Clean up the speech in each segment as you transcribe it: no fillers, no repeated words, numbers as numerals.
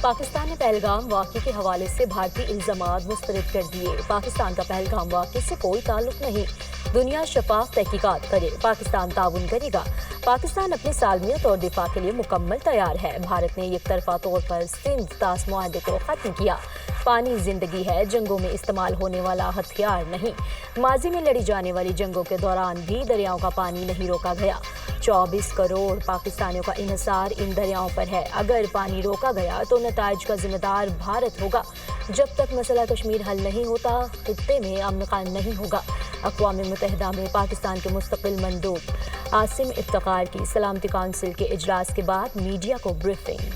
پاکستان نے پہلگام واقعے کے حوالے سے بھارتی الزامات مسترد کر دیے۔ پاکستان کا پہلگام واقعے سے کوئی تعلق نہیں، دنیا شفاف تحقیقات کرے، پاکستان تعاون کرے گا۔ پاکستان اپنی سالمیت اور دفاع کے لیے مکمل تیار ہے۔ بھارت نے یک طرفہ طور پر سندھ طاس معاہدے کو ختم کیا۔ پانی زندگی ہے، جنگوں میں استعمال ہونے والا ہتھیار نہیں۔ ماضی میں لڑی جانے والی جنگوں کے دوران بھی دریاؤں کا پانی نہیں روکا گیا۔ 24 کروڑ پاکستانیوں کا انحصار ان دریاؤں پر ہے۔ اگر پانی روکا گیا تو نتائج کا ذمہ دار بھارت ہوگا۔ جب تک مسئلہ کشمیر حل نہیں ہوتا، خطے میں امن قائم نہیں ہوگا۔ اقوام متحدہ میں پاکستان کے مستقل مندوب عاصم افتخار کی سلامتی کونسل کے اجلاس کے بعد میڈیا کو بریفنگ۔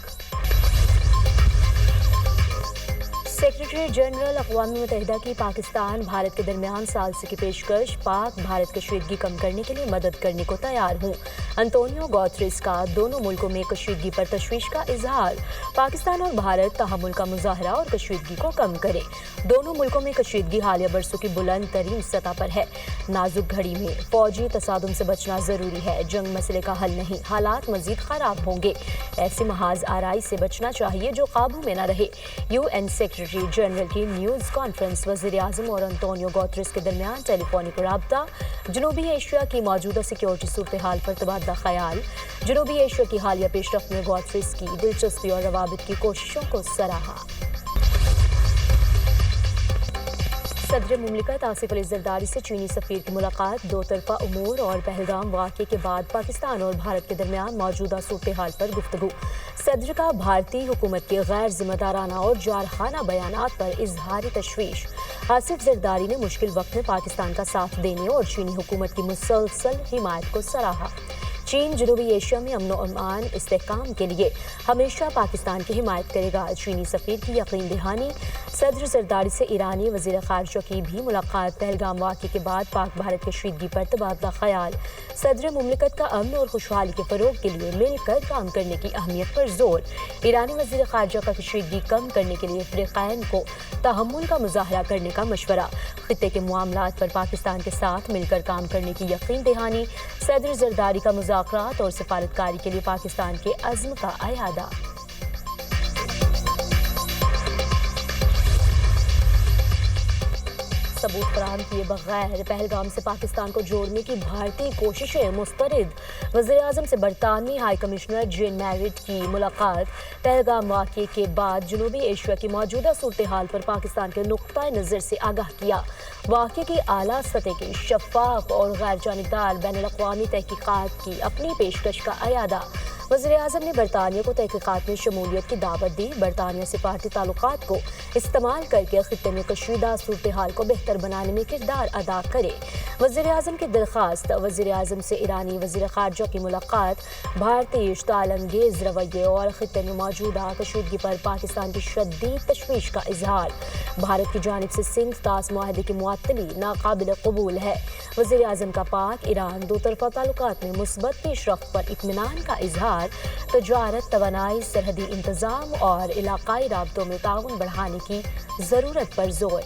سیکرٹری جنرل اقوام متحدہ کی پاکستان بھارت کے درمیان ثالثی کی پیشکش۔ پاک بھارت کشیدگی کم کرنے کے لیے مدد کرنے کو تیار ہوں۔ انطونیو گوتریس کا دونوں ملکوں میں کشیدگی پر تشویش کا اظہار۔ پاکستان اور بھارت تحمل کا مظاہرہ اور کشیدگی کو کم کرے۔ دونوں ملکوں میں کشیدگی حالیہ برسوں کی بلند ترین سطح پر ہے۔ نازک گھڑی میں فوجی تصادم سے بچنا ضروری ہے۔ جنگ مسئلے کا حل نہیں، حالات مزید خراب ہوں گے۔ ایسی محاذ آرائی سے بچنا چاہیے جو قابو میں نہ رہے۔ یو این سیکرٹری جنرل کی نیوز کانفرنس۔ وزیر اعظم اور انطونیو گوتریس کے درمیان ٹیلی فونک رابطہ۔ جنوبی ایشیا کی موجودہ سیکیورٹی صورتحال پر تبادلہ خیال۔ جنوبی ایشیا کی حالیہ پیش رفت میں گوتریس کی دلچسپی اور روابط کی کوششوں کو سراہا۔ صدر مملکت آصف علی زرداری سے چینی سفیر کی ملاقات۔ دو طرفہ امور اور پہلگام واقعے کے بعد پاکستان اور بھارت کے درمیان موجودہ صورتحال پر گفتگو۔ صدر کا بھارتی حکومت کے غیر ذمہ دارانہ اور جارحانہ بیانات پر اظہار تشویش۔ آصف زرداری نے مشکل وقت میں پاکستان کا ساتھ دینے اور چینی حکومت کی مسلسل حمایت کو سراہا۔ چین جنوبی ایشیا میں امن و امان استحکام کے لیے ہمیشہ پاکستان کی حمایت کرے گا۔ چینی سفیر کی یقین دہانی۔ صدر زرداری سے ایرانی وزیر خارجہ کی بھی ملاقات۔ پہلگام واقعے کے بعد پاک بھارت کشیدگی پر تبادلہ خیال۔ صدر مملکت کا امن اور خوشحالی کے فروغ کے لیے مل کر کام کرنے کی اہمیت پر زور۔ ایرانی وزیر خارجہ کا کشیدگی کم کرنے کے لیے فریقین کو تحمل کا مظاہرہ کرنے کا مشورہ۔ خطے کے معاملات پر پاکستان کے ساتھ مل کر کام کرنے کی یقین دہانی۔ صدر زرداری کا مذاکرات اور سفارتکاری کے لیے پاکستان کے عزم کا اعادہ۔ ثبوت فراہم کیے بغیر پہلگام سے پاکستان کو جوڑنے کی بھارتی کوششیں مسترد۔ وزیر اعظم سے برطانوی ہائی کمشنر جین میریٹ کی ملاقات۔ پہلگام واقعے کے بعد جنوبی ایشیا کی موجودہ صورتحال پر پاکستان کے نقطۂ نظر سے آگاہ کیا۔ واقعے کی اعلیٰ سطح کی شفاف اور غیر جانبدار بین الاقوامی تحقیقات کی اپنی پیشکش کا اعادہ۔ وزیر اعظم نے برطانیہ کو تحقیقات میں شمولیت کی دعوت دی۔ برطانیہ سفارتی تعلقات کو استعمال کر کے خطے میں کشیدہ صورتحال کو بہتر بنانے میں کردار ادا کرے۔ وزیر اعظم کی درخواست۔ وزیر اعظم سے ایرانی وزیر خارجہ کی ملاقات۔ بھارتی اشتعال انگیز رویے اور خطے میں موجودہ کشیدگی پر پاکستان کی شدید تشویش کا اظہار۔ بھارت کی جانب سے سندھ طاس معاہدے کی معطلی ناقابل قبول ہے۔ وزیر اعظم کا پاک ایران دو طرفہ تعلقات میں مثبت پیش رفت پر اطمینان کا اظہار۔ تجارت، توانائی، سرحدی انتظام اور علاقائی رابطوں میں تعاون بڑھانے کی ضرورت پر زور۔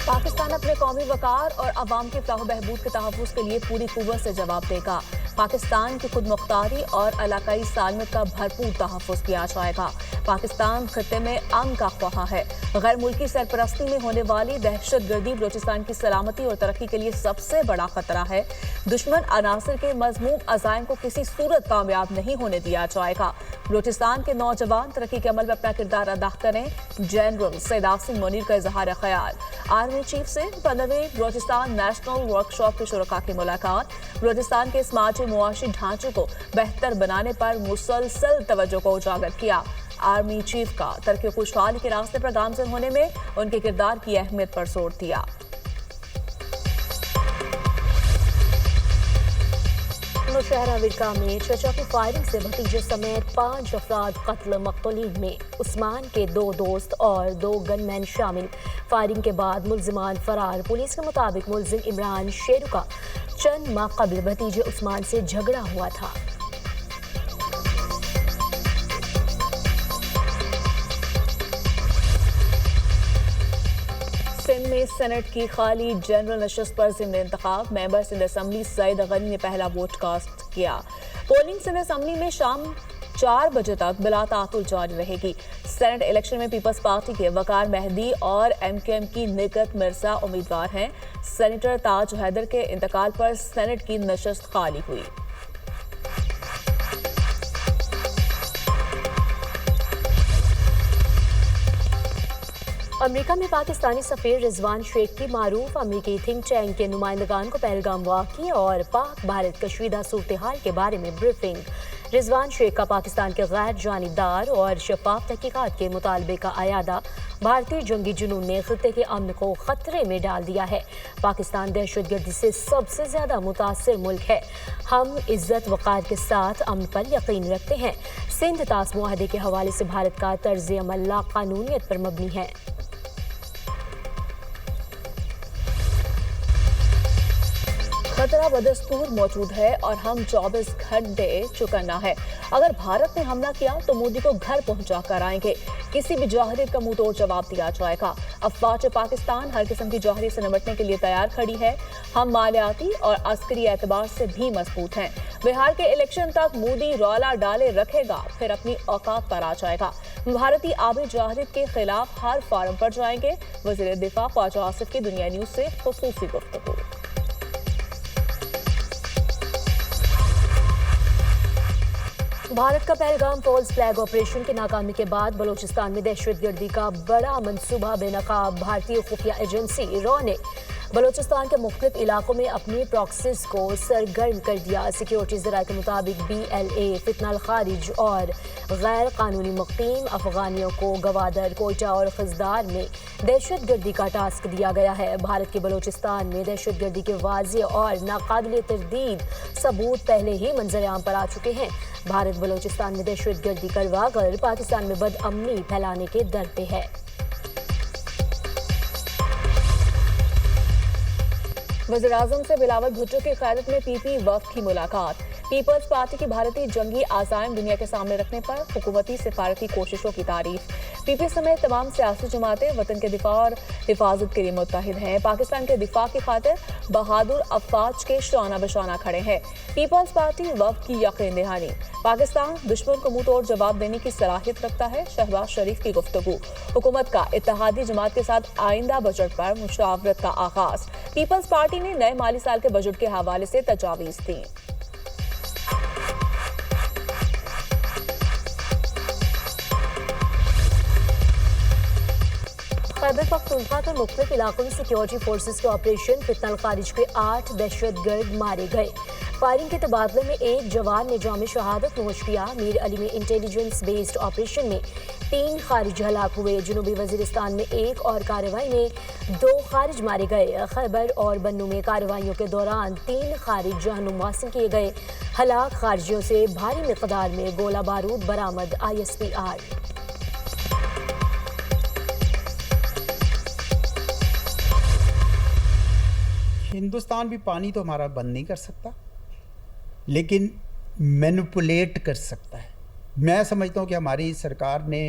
پاکستان اپنے قومی وقار اور عوام کے فلاح و بہبود کے تحفظ کے لیے پوری قوت سے جواب دے گا۔ پاکستان کی خود مختاری اور علاقائی سالمیت کا بھرپور تحفظ کیا جائے گا۔ پاکستان خطے میں امن کا خواہاں ہے۔ غیر ملکی سرپرستی میں ہونے والی دہشت گردی بلوچستان کی سلامتی اور ترقی کے لیے سب سے بڑا خطرہ ہے۔ دشمن عناصر کے مذموم عزائم کو کسی صورت کامیاب نہیں ہونے دیا جائے گا۔ بلوچستان کے نوجوان ترقی کے عمل میں اپنا کردار ادا کریں۔ جنرل سید عاصم منیر کا اظہار خیال۔ آرمی چیف سے 15ویں بلوچستان نیشنل ورکشاپ کے شرکاء کی ملاقات۔ بلوچستان کے سماجی معاشی ڈھانچے کو بہتر بنانے پر مسلسل توجہ کو اجاگر کیا۔ آرمی چیف کا ترقی و خوشحالی کے راستے پر گامزن ہونے میں ان کے کردار کی اہمیت پر زور دیا۔ نوشہرہ ورکا میں چچا کی فائرنگ سے بھتیجے سمیت 5 افراد قتل۔ مقتولین میں عثمان کے 2 دوست اور 2 گن مین شامل۔ فائرنگ کے بعد ملزمان فرار۔ پولیس کے مطابق ملزم عمران شیرو کا چند ماہ قبل بھتیجے عثمان سے جھگڑا ہوا تھا۔ سندھ میں سینٹ کی خالی جنرل نشست پر ضمن انتخاب ممبر سندھ اسمبلی سعید غنی نے پہلا ووٹ کاسٹ کیا. پولنگ سندھ اسمبلی میں شام 4 بجے تک بلا تعطل جاری رہے گی. سینٹ الیکشن میں پیپلز پارٹی کے وقار مہدی اور MKM کی نگہت مرزا امیدوار ہیں. سینیٹر تاج حیدر کے انتقال پر سینٹ کی نشست خالی ہوئی. امریکہ میں پاکستانی سفیر رضوان شیخ کی معروف امریکی تھنک ٹینک کے نمائندگان کو پہلگام واقعے اور پاک بھارت کشیدہ صورتحال کے بارے میں بریفنگ. رضوان شیخ کا پاکستان کے غیر جانبدار اور شفاف تحقیقات کے مطالبے کا اعادہ. بھارتی جنگی جنون نے خطے کے امن کو خطرے میں ڈال دیا ہے. پاکستان دہشت گردی سے سب سے زیادہ متاثر ملک ہے. ہم عزت وقار کے ساتھ امن پر یقین رکھتے ہیں. سندھ طاس معاہدے کے حوالے سے بھارت کا طرز عمل لا قانونیت پر مبنی ہے. خطرہ بدستور موجود ہے اور ہم 24 گھنٹے چکنا ہے. اگر بھارت نے حملہ کیا تو مودی کو گھر پہنچا کر آئیں گے. کسی بھی جوہریت کا منہ توڑ جواب دیا جائے گا. افواج پاکستان ہر قسم کی جوہریت سے نمٹنے کے لیے تیار کھڑی ہے. ہم مالیاتی اور عسکری اعتبار سے بھی مضبوط ہیں. بہار کے الیکشن تک مودی رولا ڈالے رکھے گا پھر اپنی اوقات پر آ جائے گا. بھارتی آبی جوہریت کے خلاف ہر فارم پر جائیں گے. وزیر دفاع خواجہ آصف کی دنیا نیوز سے خصوصی گفتگو. بھارت کا پہلگام فالز فلیگ آپریشن کی ناکامی کے بعد بلوچستان میں دہشت گردی کا بڑا منصوبہ بے نقاب. بھارتی خفیہ ایجنسی را نے بلوچستان کے مختلف علاقوں میں اپنی پراکسز کو سرگرم کر دیا. سیکیورٹی ذرائع کے مطابق BLA فتنہ الخارج اور غیر قانونی مقیم افغانیوں کو گوادر، کوئٹہ اور خزدار میں دہشت گردی کا ٹاسک دیا گیا ہے. بھارت کے بلوچستان میں دہشت گردی کے واضح اور ناقابل تردید ثبوت پہلے ہی منظر عام پر آ چکے ہیں. بھارت بلوچستان میں دہشت گردی کروا کر پاکستان میں بد امنی پھیلانے کے در پہ ہے. وزیراعظم سے بلاول بھٹو کی قیادت میں PP وفد کی ملاقات. پیپلز پارٹی کی بھارتی جنگی عزائم دنیا کے سامنے رکھنے پر حکومتی سفارتی کوششوں کی تعریف. PP سمیت تمام سیاسی جماعتیں وطن کے دفاع اور حفاظت کے لیے متحد ہیں. پاکستان کے دفاع کی خاطر بہادر افواج کے شانہ بشانہ کھڑے ہیں. پیپلز پارٹی وفد کی یقین دہانی. پاکستان دشمن کو منہ توڑ جواب دینے کی صلاحیت رکھتا ہے. شہباز شریف کی گفتگو. حکومت کا اتحادی جماعت کے ساتھ آئندہ بجٹ پر مشاورت کا آغاز. پیپلز پارٹی نے نئے مالی سال کے بجٹ کے حوالے سے تجاویز دیں. خیبر پختونخوا کے مختلف علاقوں میں سیکیورٹی فورسز کے آپریشن فتنہ الخارج کے 8 دہشت گرد مارے گئے. فائرنگ کے تبادلے میں ایک جوان نے جام شہادت نوش کیا. میر علی میں انٹیلیجنس بیسڈ آپریشن میں 3 خارج ہلاک ہوئے. جنوبی وزیرستان میں ایک اور کارروائی میں 2 خارج مارے گئے. خیبر اور بنو میں کارروائیوں کے دوران 3 خارج جہنم حاصل کیے گئے. ہلاک خارجیوں سے بھاری مقدار میں گولہ بارود برآمد. ISPR. ہندوستان بھی پانی تو ہمارا بند نہیں کر سکتا لیکن مینپولیٹ کر سکتا ہے. میں سمجھتا ہوں کہ ہماری سرکار نے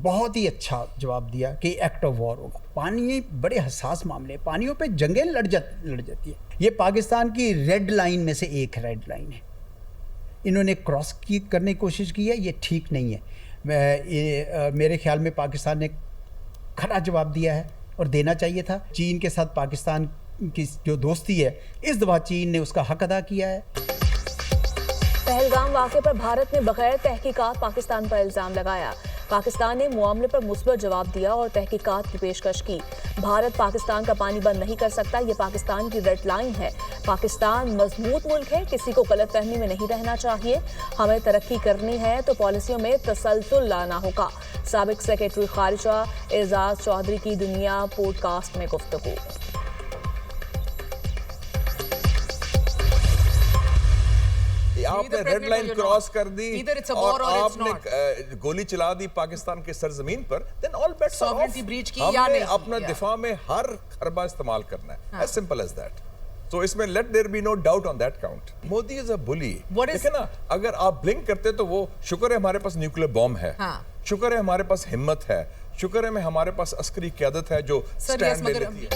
بہت ہی اچھا جواب دیا کہ ایکٹ آف وار ہوگا. پانی بڑے حساس معاملے، پانیوں پہ جنگیں لڑ جاتی ہیں. یہ پاکستان کی ریڈ لائن میں سے ایک ریڈ لائن ہے. انہوں نے کراس کرنے کی کوشش کی ہے، یہ ٹھیک نہیں ہے. میرے خیال میں پاکستان نے کھڑا جواب دیا ہے اور دینا چاہیے تھا. چین کے ساتھ پاکستان کی جو دوستی ہے اس دفعہ چین نے اس کا حق ادا کیا ہے. پہلگام واقعے پر بھارت نے بغیر تحقیقات پاکستان پر الزام لگایا. پاکستان نے معاملے پر مثبت جواب دیا اور تحقیقات کی پیشکش کی. بھارت پاکستان کا پانی بند نہیں کر سکتا، یہ پاکستان کی ریڈ لائن ہے. پاکستان مضبوط ملک ہے، کسی کو غلط فہمی میں نہیں رہنا چاہیے. ہمیں ترقی کرنی ہے تو پالیسیوں میں تسلسل لانا ہوگا. سابق سیکرٹری خارجہ اعزاز چودھری کی دنیا پوڈ کاسٹ میں گفتگو. آپ نے ریڈ لائن کراس کر دی اور آپ نے گولی چلا دی پاکستان کے سرزمین پر، then all bets are off. ہم نے اپنا دفاع میں ہر حربہ استعمال کرنا ہے. as simple as that. تو اس میں let there be no doubt on that count. Modi is a bully. دیکھیں نا، اگر آپ بلنک کرتے تو وہ شکر ہے ہمارے پاس نیوکلیر بوم ہے، شکر ہے ہمارے پاس ہمت ہے، شکر ہے میں ہمارے پاس عسکری قیادت ہے جو سٹینڈ لے لیتی ہے۔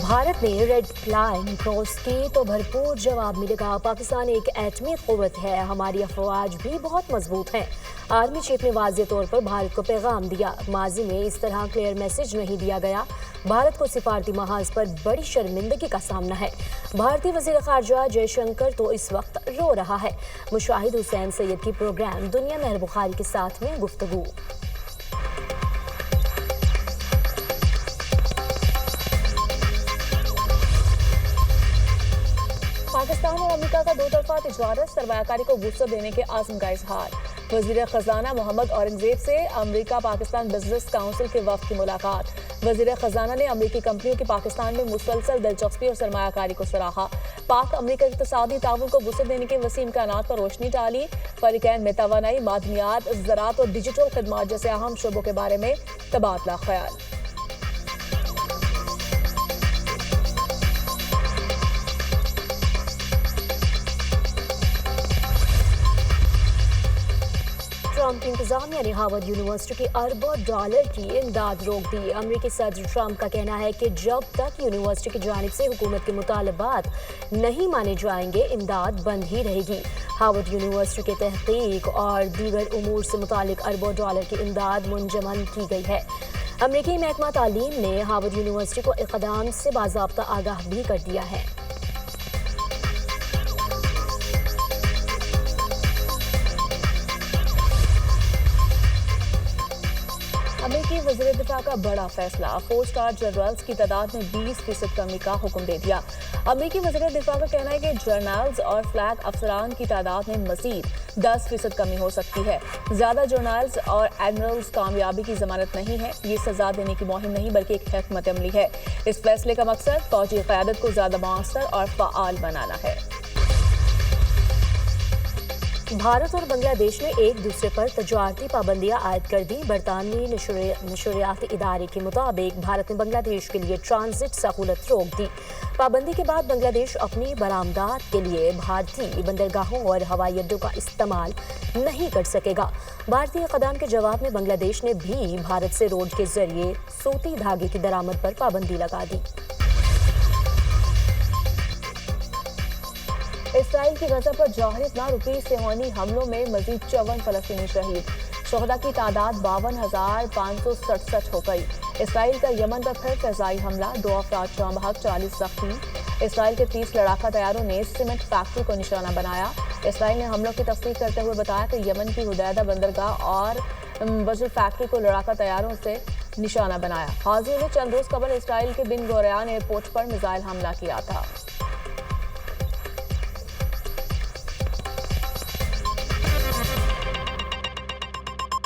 بھارت نے ریڈ لائن کراس کی تو بھرپور جواب ملے گا۔ پاکستان ایک ایٹمی قوت ہے، ہماری افواج بھی بہت مضبوط ہیں۔ آرمی چیف نے واضح طور پر بھارت کو پیغام دیا، ماضی میں اس طرح کلیئر میسج نہیں دیا گیا۔ بھارت کو سفارتی محاذ پر بڑی شرمندگی کا سامنا ہے۔ بھارتی وزیر خارجہ جے شنکر تو اس وقت رو رہا ہے۔ مشاہد حسین سید کی پروگرام دنیا مہر بخاری کے ساتھ میں گفتگو۔ پاکستان اور امریکہ کا دو طرفہ تجارت سرمایہ کاری کو وسعت دینے کے عزم کا اظہار۔ وزیر خزانہ محمد اورنگزیب سے امریکہ پاکستان بزنس کونسل کے وفد کی ملاقات۔ وزیر خزانہ نے امریکی کمپنیوں کی پاکستان میں مسلسل دلچسپی اور سرمایہ کاری کو سراہا۔ پاک امریکہ اقتصادی تعاون کو وسعت دینے کے وسیع امکانات پر روشنی ڈالی۔ فریقین میں توانائی، معدنیات، زراعت اور ڈیجیٹل خدمات جیسے اہم شعبوں کے بارے میں تبادلہ خیال۔ ٹرمپ کی انتظامیہ نے ہارورڈ یونیورسٹی کی اربوں ڈالر کی امداد روک دی۔ امریکی صدر ٹرمپ کا کہنا ہے کہ جب تک یونیورسٹی کی جانب سے حکومت کے مطالبات نہیں مانے جائیں گے، امداد بند ہی رہے گی۔ ہارورڈ یونیورسٹی کے تحقیق اور دیگر امور سے متعلق اربوں ڈالر کی امداد منجمد کی گئی ہے۔ امریکی محکمہ تعلیم نے ہارورڈ یونیورسٹی کو اقدام سے باضابطہ آگاہ بھی کر دیا ہے۔ امریکی وزیر دفاع کا بڑا فیصلہ، 4 اسٹار جنرلز کی تعداد میں 20% کمی کا حکم دے دیا۔ امریکی وزیر دفاع کا کہنا ہے کہ جنرلز اور فلیگ افسران کی تعداد میں مزید 10% کمی ہو سکتی ہے۔ زیادہ جنرلز اور ایڈمرلز کامیابی کی ضمانت نہیں ہے، یہ سزا دینے کی مہم نہیں بلکہ ایک حکمت عملی ہے۔ اس فیصلے کا مقصد فوجی قیادت کو زیادہ مؤثر اور فعال بنانا ہے۔ بھارت اور بنگلہ دیش نے ایک دوسرے پر تجارتی پابندیاں عائد کر دی۔ برطانوی نشریاتی ادارے کے مطابق بھارت نے بنگلہ دیش کے لیے ٹرانزٹ سہولت روک دی۔ پابندی کے بعد بنگلہ دیش اپنی برآمدات کے لیے بھارتی بندرگاہوں اور ہوائی اڈوں کا استعمال نہیں کر سکے گا۔ بھارتی اقدام کے جواب میں بنگلہ دیش نے بھی بھارت سے روڈ کے ذریعے سوتی دھاگے کی درآمد پر پابندی لگا دی۔ اسرائیل کی غزہ پر جارحیت نہ رکی، صہیونی حملوں میں مزید 54 فلسطینی شہید، شہداء کی تعداد 52,567 ہو گئی۔ اسرائیل کا یمن پر پھر فضائی حملہ، 2 افراد جاں بحق، 40 زخمی۔ اسرائیل کے 30 لڑاکا طیاروں نے سیمنٹ فیکٹری کو نشانہ بنایا۔ اسرائیل نے حملوں کی تصدیق کرتے ہوئے بتایا کہ یمن کی حدیدہ بندرگاہ اور بجر فیکٹری کو لڑاکا طیاروں سے نشانہ بنایا۔ حاضرین نے چند روز قبل اسرائیل کے بن گوریان ایئرپورٹ پر میزائل حملہ کیا تھا۔